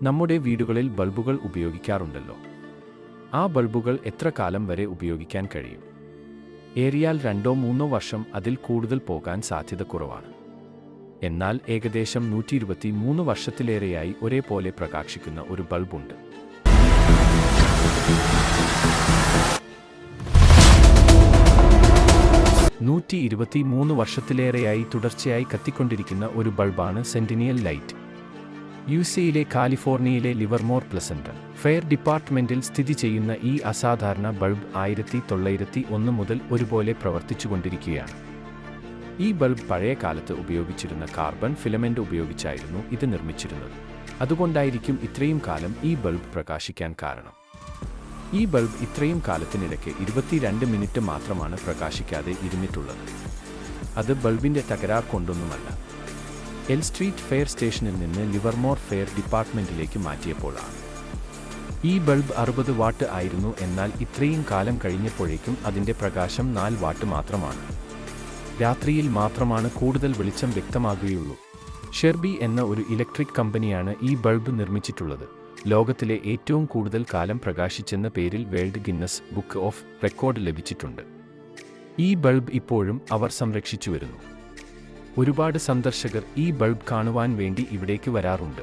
നമ്മുടെ വീടുകളിൽ ബൾബുകൾ ഉപയോഗിക്കാറുണ്ടല്ലോ. ആ ബൾബുകൾ എത്ര കാലം വരെ ഉപയോഗിക്കാൻ കഴിയും? ഏറിയാൽ 2-3 വർഷം, അതിൽ കൂടുതൽ പോകാൻ സാധ്യത കുറവാണ്. എന്നാൽ ഏകദേശം 123 വർഷത്തിലേറെയായി ഒരേപോലെ പ്രകാശിക്കുന്ന ഒരു ബൾബുണ്ട്. 123 വർഷത്തിലേറെയായി തുടർച്ചയായി കത്തിക്കൊണ്ടിരിക്കുന്ന ഒരു ബൾബാണ് സെന്റിനിയൽ ലൈറ്റ്. യുഎസിയിലെ കാലിഫോർണിയയിലെ ലിവർമോർ പ്ലസന്റ് ഫെയർ ഡിപ്പാർട്ട്മെന്റിൽ സ്ഥിതി ചെയ്യുന്ന ഈ അസാധാരണ ബൾബ് 1901 മുതൽ ഒരുപോലെ പ്രവർത്തിച്ചുകൊണ്ടിരിക്കുകയാണ്. ഈ ബൾബ് പഴയ കാലത്ത് ഉപയോഗിച്ചിരുന്ന കാർബൺ ഫിലമെന്റ് ഉപയോഗിച്ചായിരുന്നു ഇത് നിർമ്മിച്ചിരുന്നത്. അതുകൊണ്ടായിരിക്കും ഇത്രയും കാലം ഈ ബൾബ് പ്രകാശിക്കാൻ കാരണം. ഈ ബൾബ് ഇത്രയും കാലത്തിനിടയ്ക്ക് 22 മിനിറ്റ് മാത്രമാണ് പ്രകാശിക്കാതെ ഇരുന്നിട്ടുള്ളത്. അത് ബൾബിന്റെ തകരാർ കൊണ്ടൊന്നുമല്ല. എൽ സ്ട്രീറ്റ് ഫെയർ സ്റ്റേഷനിൽ നിന്ന് ലിവർമോർ ഫെയർ ഡിപ്പാർട്ട്മെന്റിലേക്ക് മാറ്റിയപ്പോഴാണ്. ഈ ബൾബ് 60 വാട്ട് ആയിരുന്നു. എന്നാൽ ഇത്രയും കാലം കഴിഞ്ഞപ്പോഴേക്കും അതിന്റെ പ്രകാശം 4 വാട്ട് മാത്രമാണ്. രാത്രിയിൽ മാത്രമാണ് കൂടുതൽ വെളിച്ചം വ്യക്തമാകുകയുള്ളൂ. ഷെർബി എന്ന ഒരു ഇലക്ട്രിക് കമ്പനിയാണ് ഈ ബൾബ് നിർമ്മിച്ചിട്ടുള്ളത്. ലോകത്തിലെ ഏറ്റവും കൂടുതൽ കാലം പ്രകാശിച്ചെന്ന പേരിൽ world Guinness book of record ലഭിച്ചിട്ടുണ്ട്. ഈ ബൾബ് ഇപ്പോഴും അവർ സംരക്ഷിച്ചു വരുന്നു. ഒരുപാട് സന്ദർശകർ ഈ ബൾബ് കാണുവാൻ വേണ്ടി ഇവിടേക്ക് വരാറുണ്ട്.